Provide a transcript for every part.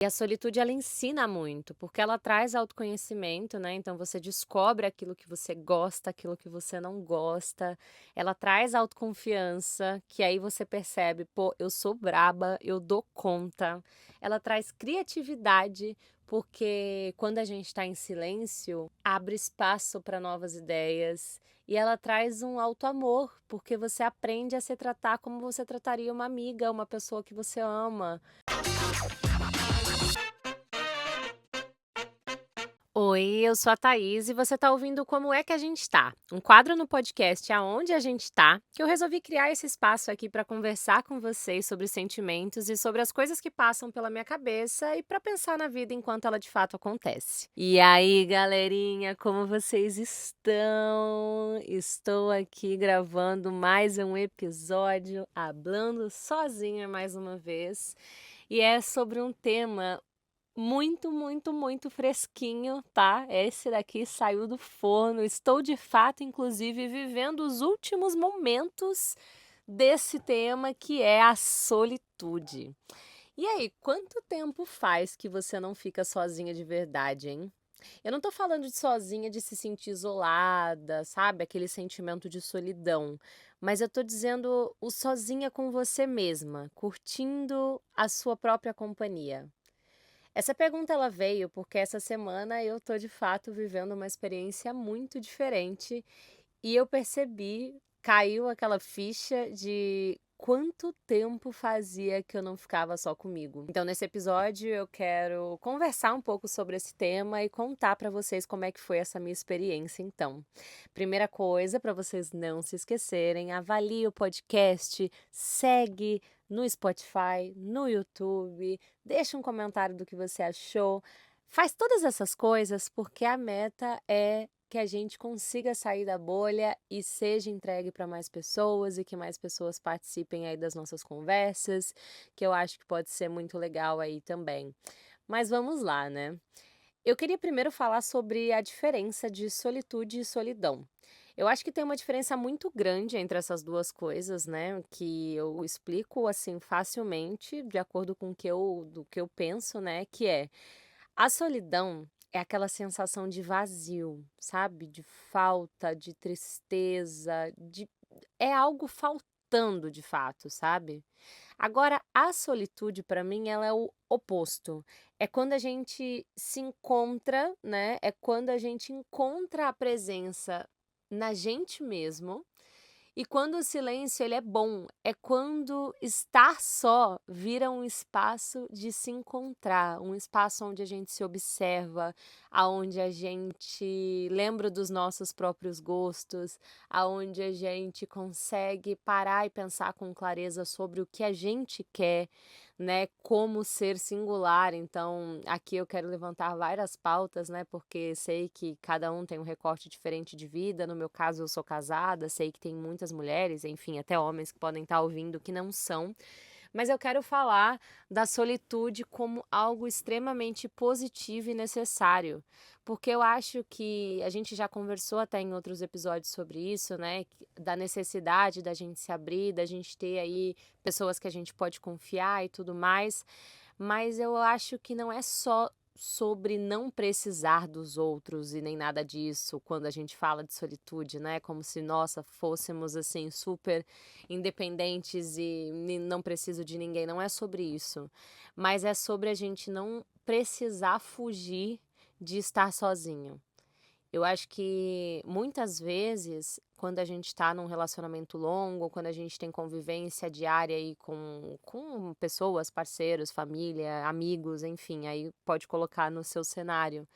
E a solitude ela ensina muito, porque ela traz autoconhecimento, né, então você descobre aquilo que você gosta, aquilo que você não gosta. Ela traz autoconfiança, que aí você percebe: "Pô, eu sou braba, eu dou conta". Ela traz criatividade, porque quando a gente está em silêncio, abre espaço para novas ideias. E ela traz um auto-amor, porque você aprende a se tratar como você trataria uma amiga, uma pessoa que você ama. Oi, eu sou a Thaís e você está ouvindo Como é que a gente tá? Um quadro no podcast Aonde a gente tá, que eu resolvi criar esse espaço aqui para conversar com vocês sobre sentimentos e sobre as coisas que passam pela minha cabeça e para pensar na vida enquanto ela de fato acontece. E aí, galerinha, como vocês estão? Estou aqui gravando mais um episódio, hablando sozinha mais uma vez, e é sobre um tema muito, muito, muito fresquinho, tá? Esse daqui saiu do forno. Estou de fato, inclusive, vivendo os últimos momentos desse tema que é a solitude. E aí, quanto tempo faz que você não fica sozinha de verdade, hein? Eu não tô falando de sozinha de se sentir isolada, sabe? Aquele sentimento de solidão. Mas eu tô dizendo o sozinha com você mesma, curtindo a sua própria companhia. Essa pergunta ela veio porque essa semana eu tô de fato vivendo uma experiência muito diferente e eu percebi, caiu aquela ficha de quanto tempo fazia que eu não ficava só comigo. Então, nesse episódio, eu quero conversar um pouco sobre esse tema e contar pra vocês como é que foi essa minha experiência, então. Primeira coisa, pra vocês não se esquecerem, avalie o podcast, segue no Spotify, no YouTube, deixa um comentário do que você achou. Faz todas essas coisas porque a meta é que a gente consiga sair da bolha e seja entregue para mais pessoas e que mais pessoas participem aí das nossas conversas, que eu acho que pode ser muito legal aí também. Mas vamos lá, né? Eu queria primeiro falar sobre a diferença de solitude e solidão. Eu acho que tem uma diferença muito grande entre essas duas coisas, né? Que eu explico assim facilmente, de acordo com do que eu penso, né? Que é a solidão é aquela sensação de vazio, sabe, de falta, de tristeza, de é algo faltando de fato, sabe. Agora a solitude para mim ela é o oposto, é quando a gente se encontra, né, é quando a gente encontra a presença na gente mesmo e quando o silêncio ele é bom, é quando estar só vira um espaço de se encontrar, um espaço onde a gente se observa, aonde a gente lembra dos nossos próprios gostos, aonde a gente consegue parar e pensar com clareza sobre o que a gente quer, né, como ser singular. Então, aqui eu quero levantar várias pautas, né, porque sei que cada um tem um recorte diferente de vida. No meu caso, eu sou casada, sei que tem muitas mulheres, enfim, até homens que podem estar ouvindo que não são. Mas eu quero falar da solitude como algo extremamente positivo e necessário, porque eu acho que a gente já conversou até em outros episódios sobre isso, né? Da necessidade da gente se abrir, da gente ter aí pessoas que a gente pode confiar e tudo mais. Mas eu acho que não é só sobre não precisar dos outros e nem nada disso quando a gente fala de solitude, né? Como se, nossa, fôssemos assim super independentes e não preciso de ninguém. Não é sobre isso. Mas é sobre a gente não precisar fugir de estar sozinho. Eu acho que muitas vezes, quando a gente está num relacionamento longo, quando a gente tem convivência diária aí com pessoas, parceiros, família, amigos, enfim, aí pode colocar no seu cenário.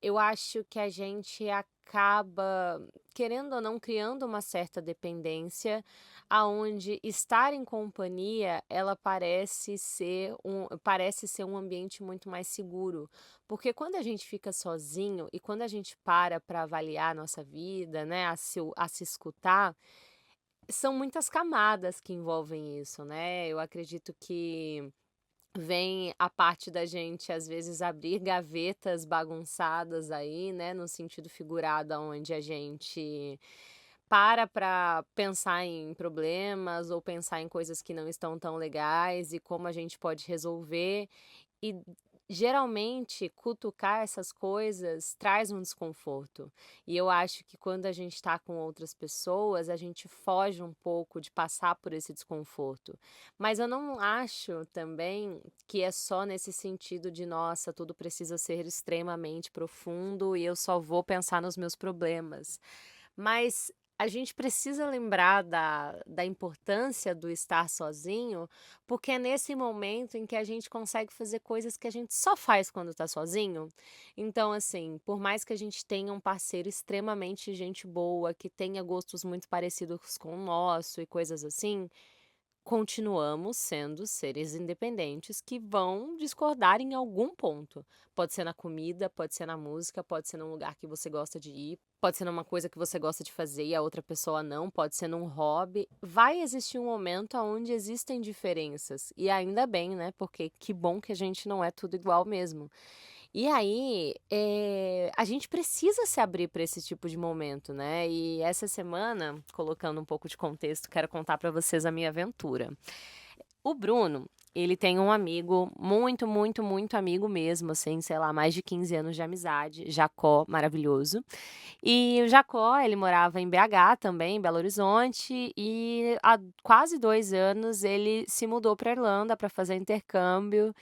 Eu acho que a gente acaba, querendo ou não, criando uma certa dependência, aonde estar em companhia, ela parece ser um ambiente muito mais seguro. Porque quando a gente fica sozinho e quando a gente para avaliar a nossa vida, né, a se escutar, são muitas camadas que envolvem isso, né? Eu acredito que vem a parte da gente, às vezes, abrir gavetas bagunçadas aí, né, no sentido figurado, onde a gente para pensar em problemas ou pensar em coisas que não estão tão legais e como a gente pode resolver. e geralmente cutucar essas coisas traz um desconforto. E eu acho que quando a gente está com outras pessoas, a gente foge um pouco de passar por esse desconforto. Mas eu não acho também que é só nesse sentido de, nossa, tudo precisa ser extremamente profundo e eu só vou pensar nos meus problemas. Mas a gente precisa lembrar da importância do estar sozinho, porque é nesse momento em que a gente consegue fazer coisas que a gente só faz quando está sozinho. Então, assim, por mais que a gente tenha um parceiro extremamente gente boa, que tenha gostos muito parecidos com o nosso e coisas assim, continuamos sendo seres independentes que vão discordar em algum ponto. Pode ser na comida, pode ser na música, pode ser num lugar que você gosta de ir, pode ser numa coisa que você gosta de fazer e a outra pessoa não, pode ser num hobby. Vai existir um momento onde existem diferenças. E ainda bem, né? Porque que bom que a gente não é tudo igual mesmo. E aí, a gente precisa se abrir para esse tipo de momento, né. E essa semana, colocando um pouco de contexto, quero contar para vocês a minha aventura. O Bruno, ele tem um amigo muito, muito, muito amigo mesmo, assim, sei lá, mais de 15 anos de amizade, Jacó, maravilhoso. E o Jacó, ele morava em BH também, em Belo Horizonte, e há quase 2 anos ele se mudou para Irlanda para fazer intercâmbio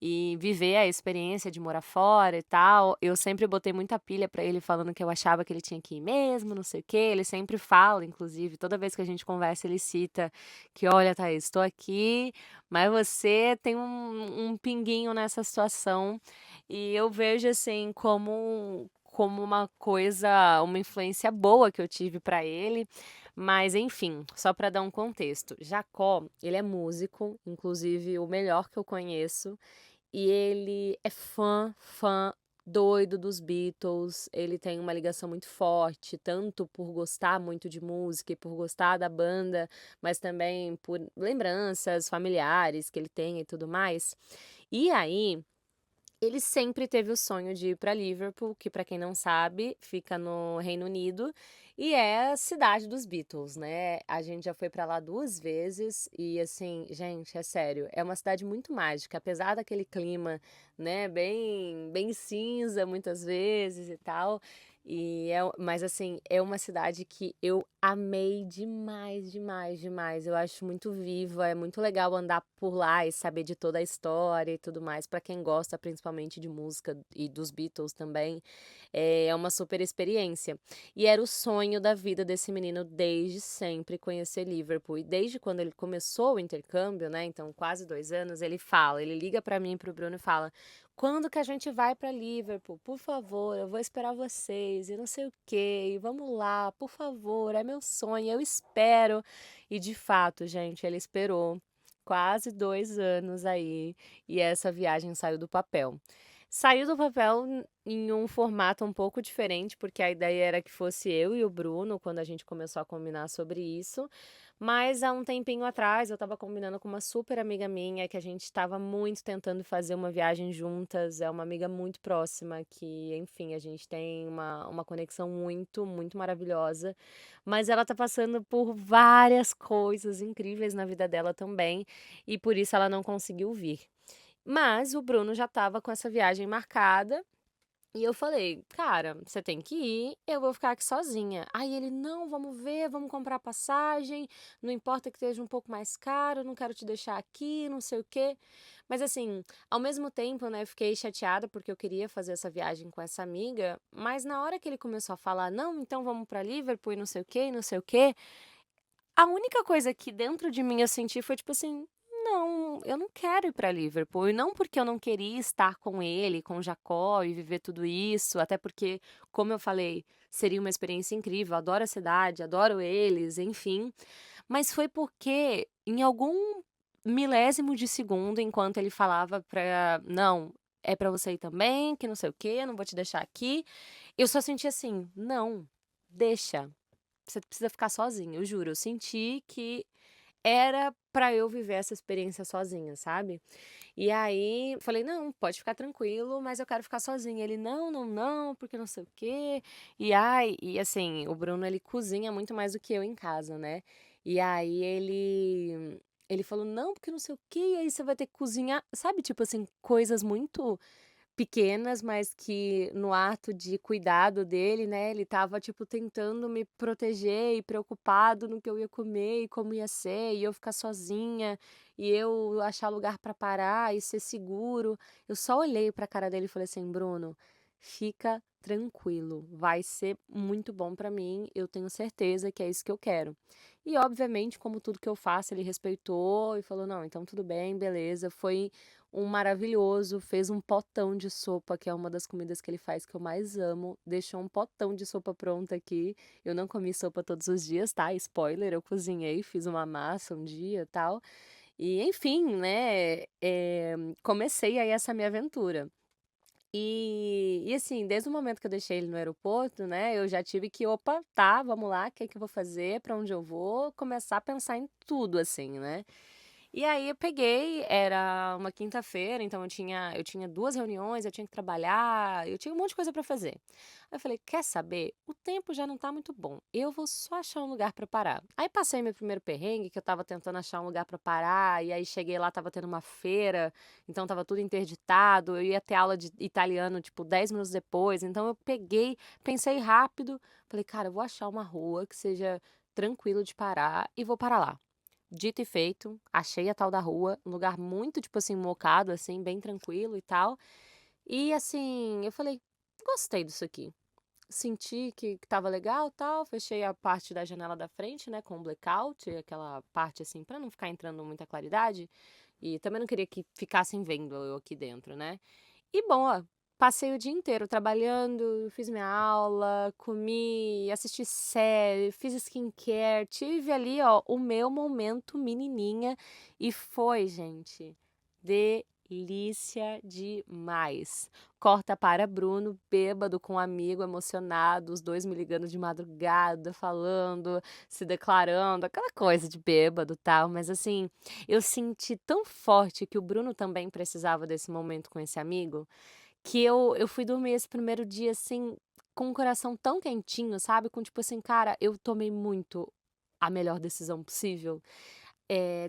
e viver a experiência de morar fora e tal. Eu sempre botei muita pilha pra ele falando que eu achava que ele tinha que ir mesmo, não sei o quê. Ele sempre fala, inclusive, toda vez que a gente conversa, ele cita que: "Olha, Thaís, estou aqui, mas você tem um pinguinho nessa situação". E eu vejo, assim, como uma coisa, uma influência boa que eu tive pra ele. Mas, enfim, só pra dar um contexto. Jacó, ele é músico, inclusive o melhor que eu conheço. E ele é fã doido dos Beatles, ele tem uma ligação muito forte, tanto por gostar muito de música e por gostar da banda, mas também por lembranças familiares que ele tem e tudo mais. E aí, ele sempre teve o sonho de ir para Liverpool, que para quem não sabe, fica no Reino Unido, e é a cidade dos Beatles, né. A gente já foi para lá 2 vezes e, assim, gente, é sério, é uma cidade muito mágica, apesar daquele clima, né, bem cinza muitas vezes e tal, mas, assim, é uma cidade que eu amei demais, demais, demais. Eu acho muito viva, é muito legal andar por lá e saber de toda a história e tudo mais, para quem gosta principalmente de música e dos Beatles também, é uma super experiência. E era o sonho da vida desse menino desde sempre conhecer Liverpool. E desde quando ele começou o intercâmbio, né, então quase 2 anos, ele liga para mim e para o Bruno e fala: "Quando que a gente vai para Liverpool? Por favor, eu vou esperar vocês e não sei o quê, e vamos lá, por favor, é meu sonho, eu espero". E de fato, gente, ele esperou quase 2 anos aí, e essa viagem saiu do papel. Saiu do papel em um formato um pouco diferente, porque a ideia era que fosse eu e o Bruno quando a gente começou a combinar sobre isso, mas há um tempinho atrás eu estava combinando com uma super amiga minha que a gente estava muito tentando fazer uma viagem juntas, é uma amiga muito próxima que, enfim, a gente tem uma conexão muito, muito maravilhosa, mas ela tá passando por várias coisas incríveis na vida dela também, e por isso ela não conseguiu vir. Mas o Bruno já estava com essa viagem marcada e eu falei: "Cara, você tem que ir, eu vou ficar aqui sozinha". Aí ele: "Não, vamos ver, vamos comprar passagem, não importa que esteja um pouco mais caro, não quero te deixar aqui, não sei o quê". Mas assim, ao mesmo tempo, né, eu fiquei chateada porque eu queria fazer essa viagem com essa amiga, mas na hora que ele começou a falar: "Não, então vamos pra Liverpool e não sei o quê e não sei o quê", a única coisa que dentro de mim eu senti foi tipo assim: "Não, eu não quero ir para Liverpool", e não porque eu não queria estar com ele, com o Jacó e viver tudo isso, até porque, como eu falei, seria uma experiência incrível, adoro a cidade, adoro eles, enfim, mas foi porque em algum milésimo de segundo, enquanto ele falava pra: "Não, é pra você ir também, que não sei o quê, não vou te deixar aqui", eu só senti assim: "Não, deixa". Você precisa ficar sozinha, eu juro, eu senti que era pra eu viver essa experiência sozinha, sabe. E aí, falei: "Não, pode ficar tranquilo, mas eu quero ficar sozinha". Ele: "Não, não, não, porque não sei o quê". E ai e assim, o Bruno ele cozinha muito mais do que eu em casa, né. E aí Ele falou: "Não, porque não sei o quê, e aí você vai ter que cozinhar", sabe, tipo assim, coisas muito pequenas, mas que no ato de cuidado dele, né, ele estava, tipo, tentando me proteger e preocupado no que eu ia comer e como ia ser, e eu ficar sozinha, e eu achar lugar pra parar e ser seguro. Eu só olhei pra cara dele e falei assim: "Bruno, fica tranquilo, vai ser muito bom pra mim, eu tenho certeza que é isso que eu quero". E obviamente, como tudo que eu faço, ele respeitou e falou: "Não, então tudo bem, beleza". Foi um maravilhoso, fez um potão de sopa, que é uma das comidas que ele faz que eu mais amo, deixou um potão de sopa pronta aqui. Eu não comi sopa todos os dias, tá, spoiler, eu cozinhei, fiz uma massa um dia, tal. E enfim, né, comecei aí essa minha aventura. E assim, desde o momento que eu deixei ele no aeroporto, né, eu já tive que: "Opa, tá, vamos lá, o que é que eu vou fazer, pra onde eu vou?", começar a pensar em tudo, assim, né. E aí eu peguei, era uma quinta-feira, então eu tinha 2 reuniões, eu tinha que trabalhar, eu tinha um monte de coisa pra fazer. Aí eu falei: "Quer saber? O tempo já não tá muito bom, eu vou só achar um lugar pra parar". Aí passei meu primeiro perrengue, que eu estava tentando achar um lugar pra parar, e aí cheguei lá, estava tendo uma feira, então estava tudo interditado, eu ia ter aula de italiano, tipo, 10 minutos depois, então eu peguei, pensei rápido, falei: "Cara, eu vou achar uma rua que seja tranquilo de parar e vou parar lá". Dito e feito, achei a tal da rua, um lugar muito, tipo assim, mocado, assim, bem tranquilo e tal. E assim, eu falei: "Gostei disso aqui". Senti que estava legal, tal, fechei a parte da janela da frente, né, com o blackout, aquela parte, assim, pra não ficar entrando muita claridade, e também não queria que ficassem vendo eu aqui dentro, né. E bom, ó, passei o dia inteiro trabalhando, fiz minha aula, comi, assisti série, fiz skincare, tive ali, ó, o meu momento menininha e foi, gente, delícia demais. Corta para Bruno, bêbado com um amigo, emocionado, os 2 me ligando de madrugada, falando, se declarando, aquela coisa de bêbado, tal, mas assim, eu senti tão forte que o Bruno também precisava desse momento com esse amigo, que eu fui dormir esse primeiro dia, assim, com o coração tão quentinho, sabe, com tipo assim: "Cara, eu tomei muito a melhor decisão possível".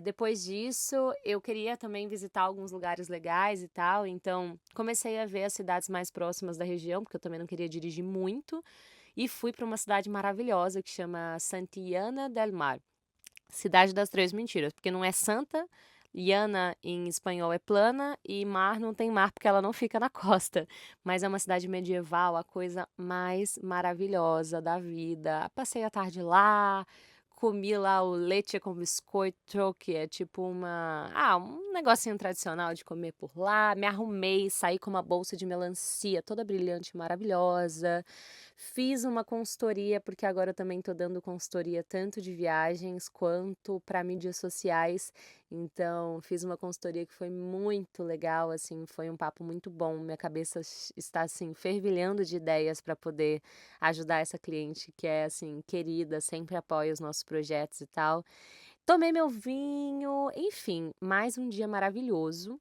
Depois disso, eu queria também visitar alguns lugares legais e tal, então comecei a ver as cidades mais próximas da região, porque eu também não queria dirigir muito, e fui para uma cidade maravilhosa que chama Santillana del Mar. Cidade das Três Mentiras, porque não é santa, Llana em espanhol é plana e mar não tem mar porque ela não fica na costa, mas é uma cidade medieval, a coisa mais maravilhosa da vida. Passei a tarde lá, comi lá o leite com biscoito, que é tipo um negocinho tradicional de comer por lá, me arrumei, saí com uma bolsa de melancia toda brilhante, maravilhosa. Fiz uma consultoria, porque agora eu também estou dando consultoria tanto de viagens quanto para mídias sociais. Então, fiz uma consultoria que foi muito legal, assim, foi um papo muito bom. Minha cabeça está assim fervilhando de ideias para poder ajudar essa cliente que é assim querida, sempre apoia os nossos projetos e tal. Tomei meu vinho, enfim, mais um dia maravilhoso.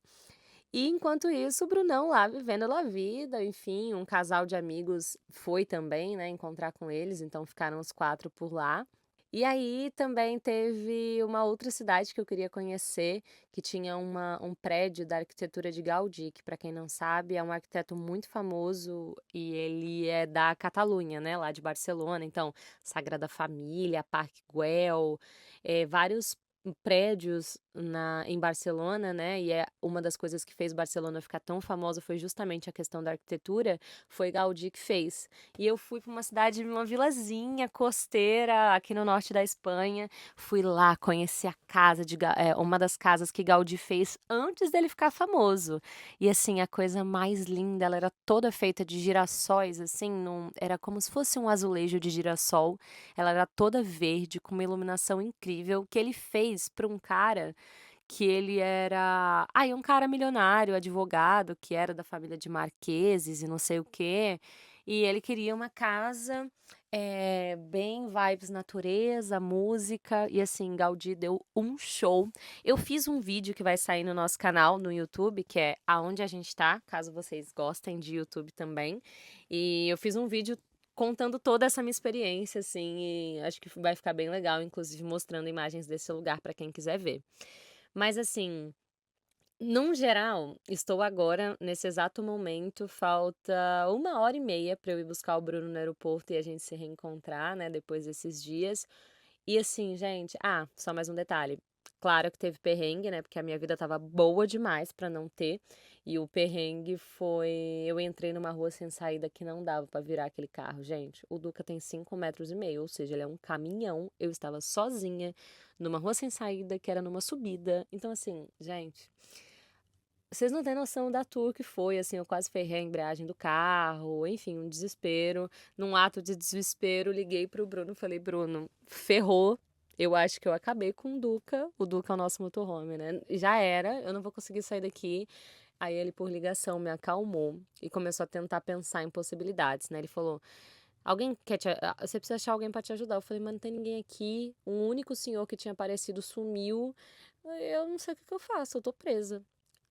E enquanto isso, o Brunão lá vivendo a vida, enfim, um casal de amigos foi também, né, encontrar com eles, então ficaram os 4 por lá. E aí também teve uma outra cidade que eu queria conhecer, que tinha um prédio da arquitetura de Gaudí, que para quem não sabe é um arquiteto muito famoso e ele é da Catalunha, né, lá de Barcelona, então Sagrada Família, Parque Güell, vários prédios em Barcelona, né, e é uma das coisas que fez Barcelona ficar tão famosa foi justamente a questão da arquitetura, foi Gaudí que fez. E eu fui para uma cidade, uma vilazinha costeira aqui no norte da Espanha, fui lá conhecer a casa uma das casas que Gaudí fez antes dele ficar famoso. E assim, a coisa mais linda, ela era toda feita de girassóis, assim, era como se fosse um azulejo de girassol, ela era toda verde, com uma iluminação incrível, que ele fez para um cara que ele era um cara milionário, advogado, que era da família de marqueses e não sei o quê, e ele queria uma casa, bem vibes natureza, música, e assim, Gaudí deu um show. Eu fiz um vídeo que vai sair no nosso canal no YouTube, que é Aonde a Gente Tá, caso vocês gostem de YouTube também, e eu fiz um vídeo contando toda essa minha experiência, assim, e acho que vai ficar bem legal, inclusive mostrando imagens desse lugar para quem quiser ver. Mas assim, num geral, estou agora, nesse exato momento, falta 1 hora e meia para eu ir buscar o Bruno no aeroporto e a gente se reencontrar, né, depois desses dias. E assim, gente, só mais um detalhe. Claro que teve perrengue, né? Porque a minha vida tava boa demais pra não ter. E o perrengue foi. Eu entrei numa rua sem saída que não dava pra virar aquele carro, gente. O Duca tem 5,5 metros, ou seja, ele é um caminhão. Eu estava sozinha numa rua sem saída que era numa subida. Então, assim, gente. Vocês não têm noção da tour que foi, assim, eu quase ferrei a embreagem do carro, enfim, um desespero. Num ato de desespero, liguei pro Bruno, falei: "Bruno, ferrou, eu acho que eu acabei com o Duca é o nosso motorhome, né, já era, eu não vou conseguir sair daqui". Aí ele, por ligação, me acalmou e começou a tentar pensar em possibilidades, né, ele falou: "Alguém quer você precisa achar alguém pra te ajudar". Eu falei: "Mas não tem ninguém aqui, o único senhor que tinha aparecido sumiu, eu não sei o que que eu faço, eu tô presa".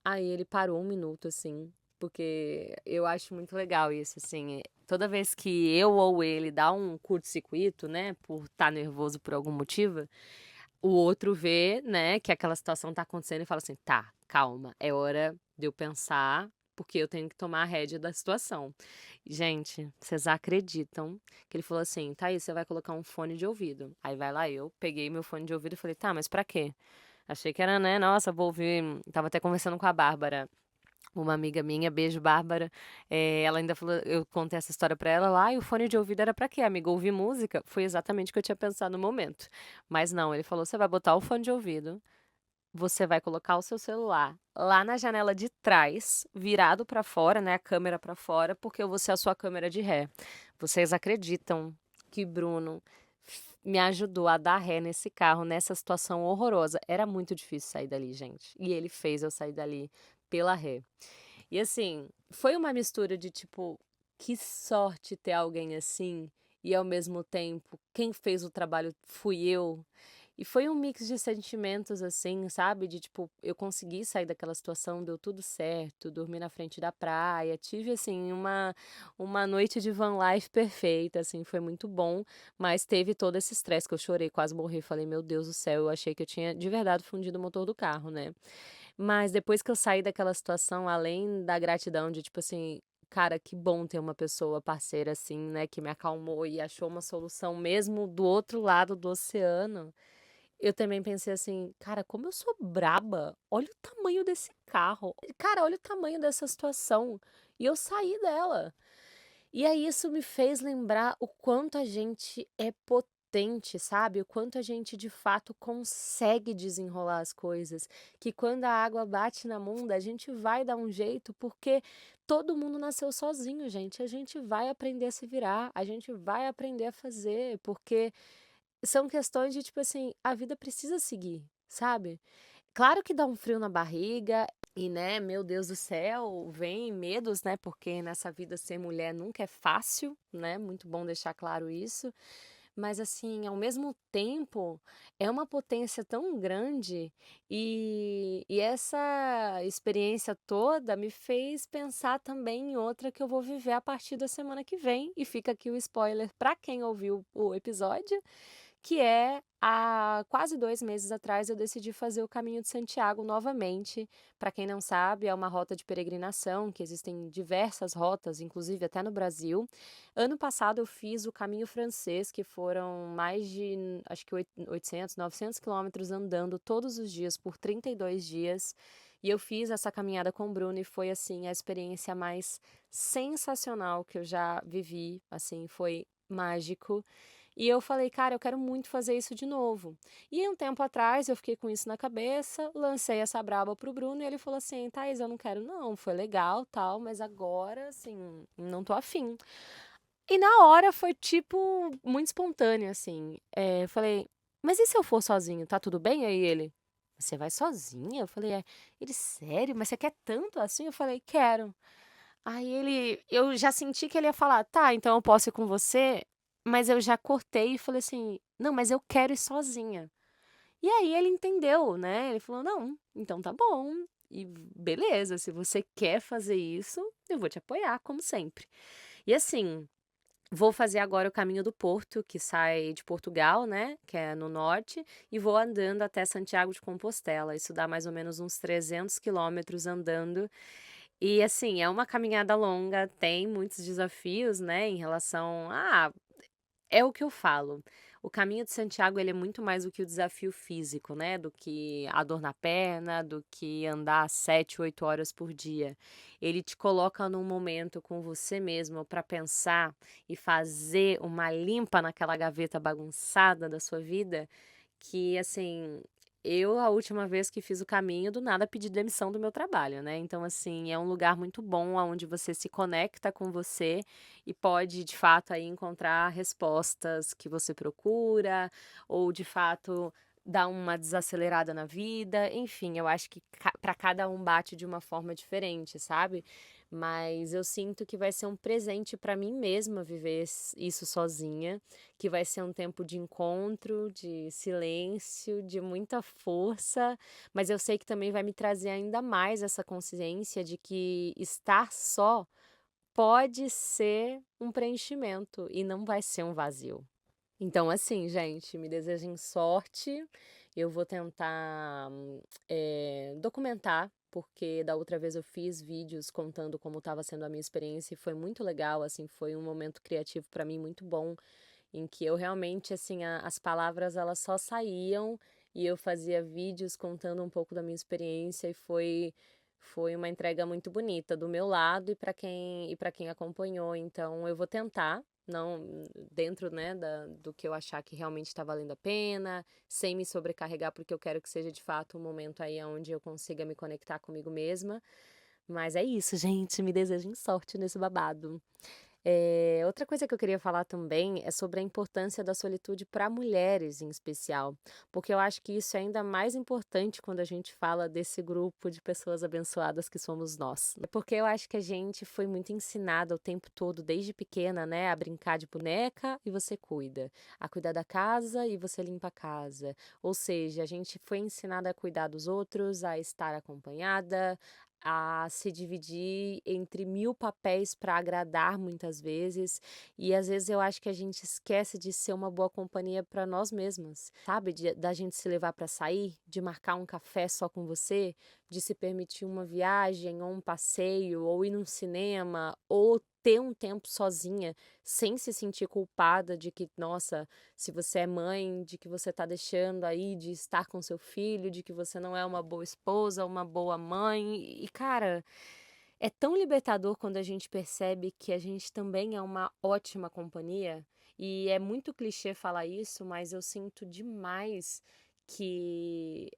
Aí ele parou 1 minuto, assim, porque eu acho muito legal isso, assim, toda vez que eu ou ele dá um curto-circuito, né, por estar nervoso por algum motivo, o outro vê, né, que aquela situação tá acontecendo e fala assim: "Tá, calma, é hora de eu pensar, porque eu tenho que tomar a rédea da situação". Gente, vocês acreditam que ele falou assim: "Thaís, você vai colocar um fone de ouvido". Aí vai lá eu, peguei meu fone de ouvido e falei: "Tá, mas pra quê?". Achei que era, né, nossa, vou ouvir, estava até conversando com a Bárbara, uma amiga minha, beijo Bárbara, ela ainda falou, eu contei essa história pra ela lá, e o fone de ouvido era pra quê, amiga? Ouvir música? Foi exatamente o que eu tinha pensado no momento. Mas não, ele falou: "Você vai botar o fone de ouvido, você vai colocar o seu celular lá na janela de trás, virado pra fora, né, a câmera pra fora, porque eu vou ser a sua câmera de ré". Vocês acreditam que Bruno me ajudou a dar ré nesse carro, nessa situação horrorosa? Era muito difícil sair dali, gente, e ele fez eu sair dali pela ré. E assim, foi uma mistura de tipo, que sorte ter alguém assim, e ao mesmo tempo, quem fez o trabalho fui eu. E foi um mix de sentimentos, assim, sabe? De tipo, eu consegui sair daquela situação, deu tudo certo, dormi na frente da praia, tive, assim, uma noite de van life perfeita, assim, foi muito bom, mas teve todo esse estresse que eu chorei, quase morri. Falei: "Meu Deus do céu", eu achei que eu tinha de verdade fundido o motor do carro, né? Mas depois que eu saí daquela situação, além da gratidão de tipo assim, cara, que bom ter uma pessoa parceira assim, né, que me acalmou e achou uma solução mesmo do outro lado do oceano, eu também pensei assim: "Cara, como eu sou braba, olha o tamanho desse carro, cara, olha o tamanho dessa situação", e eu saí dela. E aí isso me fez lembrar o quanto a gente é potente, sabe? O quanto a gente de fato consegue desenrolar as coisas, que quando a água bate na bunda, a gente vai dar um jeito, porque todo mundo nasceu sozinho, gente. A gente vai aprender a se virar, a gente vai aprender a fazer, porque são questões de tipo assim, a vida precisa seguir, sabe? Claro que dá um frio na barriga e, né, meu Deus do céu, vem medos, né, porque nessa vida ser mulher nunca é fácil, né, muito bom deixar claro isso. Mas, assim, ao mesmo tempo, é uma potência tão grande e essa experiência toda me fez pensar também em outra que eu vou viver a partir da semana que vem. E fica aqui o spoiler para quem ouviu o episódio, que é há quase 2 meses atrás eu decidi fazer o Caminho de Santiago novamente. Para quem não sabe, é uma rota de peregrinação, que existem diversas rotas, inclusive até no Brasil. Ano passado eu fiz o Caminho Francês, que foram mais de, acho que 800, 900 quilômetros andando todos os dias por 32 dias. E eu fiz essa caminhada com o Bruno e foi, assim, a experiência mais sensacional que eu já vivi, assim, foi mágico. E eu falei: "Cara, eu quero muito fazer isso de novo". E um tempo atrás eu fiquei com isso na cabeça, lancei essa braba pro Bruno e ele falou assim: "Thaís, eu não quero não, foi legal, tal, mas agora, assim, não tô afim". E na hora foi, tipo, muito espontâneo, assim, eu falei: "Mas e se eu for sozinho, tá tudo bem?". Aí ele: "Você vai sozinha?". Eu falei: "É". Ele: "Sério? Mas você quer tanto assim?". Eu falei: "Quero". Aí eu já senti que ele ia falar: "Tá, então eu posso ir com você", mas eu já cortei e falei assim: "Não, mas eu quero ir sozinha". E aí ele entendeu, né, ele falou: "Não, então tá bom, e beleza, se você quer fazer isso, eu vou te apoiar como sempre". E assim, Vou fazer agora o caminho do Porto, que sai de Portugal, né, que é no norte, e vou andando até Santiago de Compostela. Isso dá mais ou menos uns 300 quilômetros andando. E assim, é uma caminhada longa, tem muitos desafios, né, em relação é o que eu falo. O caminho de Santiago, ele é muito mais do que o desafio físico, né, do que a dor na perna, do que andar 7, 8 horas por dia. Ele te coloca num momento com você mesmo para pensar e fazer uma limpa naquela gaveta bagunçada da sua vida, que assim, eu a última vez que fiz o caminho, do nada pedi demissão do meu trabalho, né. Então assim, é um lugar muito bom aonde você se conecta com você e pode de fato aí encontrar respostas que você procura, ou de fato dar uma desacelerada na vida, enfim, eu acho que para cada um bate de uma forma diferente, sabe. Mas eu sinto que vai ser um presente para mim mesma viver isso sozinha, que vai ser um tempo de encontro, de silêncio, de muita força, mas eu sei que também vai me trazer ainda mais essa consciência de que estar só pode ser um preenchimento e não vai ser um vazio. Então, assim, gente, me desejem sorte. Eu vou tentar, documentar, porque da outra vez eu fiz vídeos contando como estava sendo a minha experiência e foi muito legal, assim, foi um momento criativo para mim muito bom, em que eu realmente, assim, as palavras elas só saíam e eu fazia vídeos contando um pouco da minha experiência e foi uma entrega muito bonita do meu lado e para quem acompanhou. Então eu vou tentar, não dentro, né, do que eu achar que realmente está valendo a pena, sem me sobrecarregar, porque eu quero que seja de fato um momento aí onde eu consiga me conectar comigo mesma. Mas é isso, gente, me desejem sorte nesse babado. Outra coisa que eu queria falar também é sobre a importância da solitude para mulheres em especial, porque eu acho que isso é ainda mais importante quando a gente fala desse grupo de pessoas abençoadas que somos nós. É porque eu acho que a gente foi muito ensinada o tempo todo, desde pequena, né, a brincar de boneca e você cuida, a cuidar da casa e você limpa a casa. Ou seja, a gente foi ensinada a cuidar dos outros, a estar acompanhada, a se dividir entre 1000 papéis para agradar muitas vezes, e às vezes eu acho que a gente esquece de ser uma boa companhia para nós mesmas, sabe? Da gente se levar para sair, de marcar um café só com você, de se permitir uma viagem ou um passeio, ou ir num cinema, ou ter um tempo sozinha, sem se sentir culpada de que, nossa, se você é mãe, de que você está deixando aí de estar com seu filho, de que você não é uma boa esposa, uma boa mãe. E, cara, é tão libertador quando a gente percebe que a gente também é uma ótima companhia. E é muito clichê falar isso, mas eu sinto demais que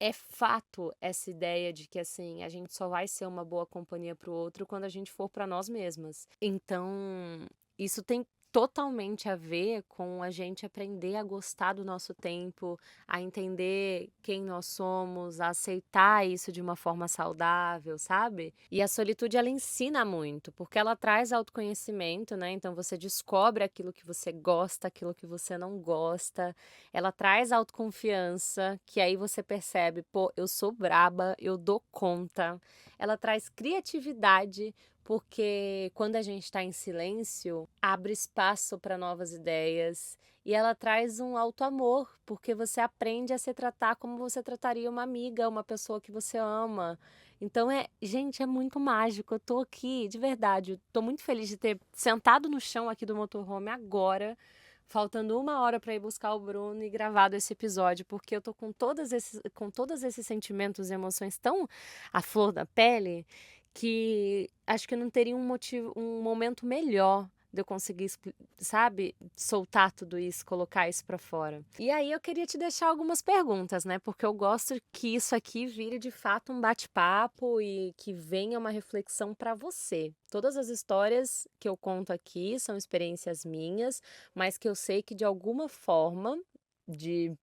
é fato essa ideia de que assim, a gente só vai ser uma boa companhia para o outro quando a gente for para nós mesmas. Então, isso tem totalmente a ver com a gente aprender a gostar do nosso tempo, a entender quem nós somos, a aceitar isso de uma forma saudável, sabe? E a solitude ela ensina muito, porque ela traz autoconhecimento, né? Então você descobre aquilo que você gosta, aquilo que você não gosta. Ela traz autoconfiança, que aí você percebe, pô, eu sou braba, eu dou conta. Ela traz criatividade, porque quando a gente está em silêncio, abre espaço para novas ideias. E ela traz um auto-amor, porque você aprende a se tratar como você trataria uma amiga, uma pessoa que você ama. Então gente, é muito mágico. Eu tô aqui, de verdade, eu tô muito feliz de ter sentado no chão aqui do motorhome agora, faltando 1 hora para ir buscar o Bruno e gravado esse episódio, porque eu tô com todos esses sentimentos e emoções tão à flor da pele, que acho que não teria um momento melhor de eu conseguir, sabe, soltar tudo isso, colocar isso pra fora. E aí eu queria te deixar algumas perguntas, né? Porque eu gosto que isso aqui vire de fato um bate-papo e que venha uma reflexão pra você. Todas as histórias que eu conto aqui são experiências minhas, mas que eu sei que de alguma forma,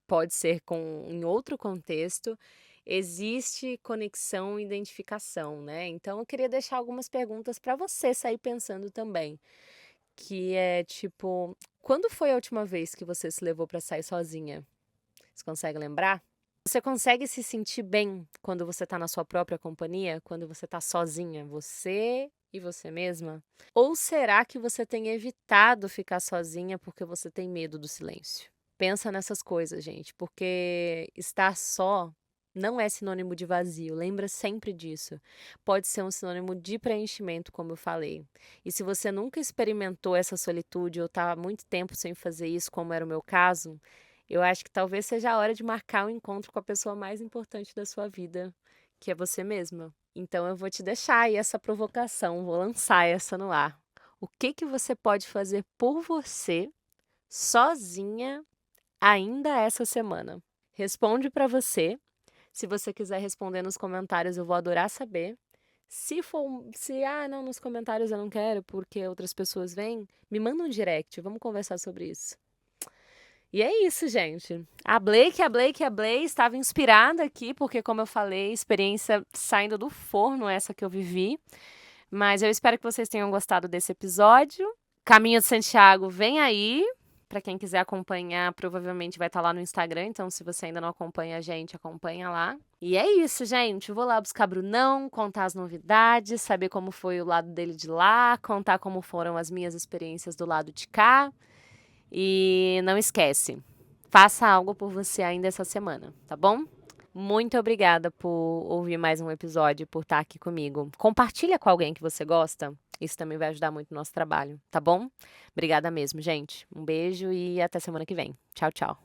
pode ser em outro contexto, existe conexão e identificação, né? Então eu queria deixar algumas perguntas para você sair pensando também, que é tipo, quando foi a última vez que você se levou para sair sozinha? Você consegue lembrar? Você consegue se sentir bem quando você tá na sua própria companhia? Quando você tá sozinha? Você e você mesma? Ou será que você tem evitado ficar sozinha porque você tem medo do silêncio? Pensa nessas coisas, gente, porque estar só não é sinônimo de vazio, lembra sempre disso. Pode ser um sinônimo de preenchimento, como eu falei. E se você nunca experimentou essa solitude ou está há muito tempo sem fazer isso, como era o meu caso, eu acho que talvez seja a hora de marcar um encontro com a pessoa mais importante da sua vida, que é você mesma. Então eu vou te deixar aí essa provocação, vou lançar essa no ar. O que que você pode fazer por você, sozinha, ainda essa semana? Responde para você. Se você quiser responder nos comentários, eu vou adorar saber. Se não, nos comentários eu não quero porque outras pessoas vêm, me manda um direct, vamos conversar sobre isso. E é isso, gente. A Blake estava inspirada aqui, porque, como eu falei, experiência saindo do forno essa que eu vivi. Mas eu espero que vocês tenham gostado desse episódio. Caminho de Santiago vem aí. Para quem quiser acompanhar, provavelmente vai estar lá no Instagram. Então, se você ainda não acompanha a gente, acompanha lá. E é isso, gente. Vou lá buscar Brunão, contar as novidades, saber como foi o lado dele de lá, contar como foram as minhas experiências do lado de cá. E não esquece, faça algo por você ainda essa semana, tá bom? Muito obrigada por ouvir mais um episódio, por estar aqui comigo. Compartilha com alguém que você gosta. Isso também vai ajudar muito o nosso trabalho, tá bom? Obrigada mesmo, gente. Um beijo e até semana que vem. Tchau, tchau.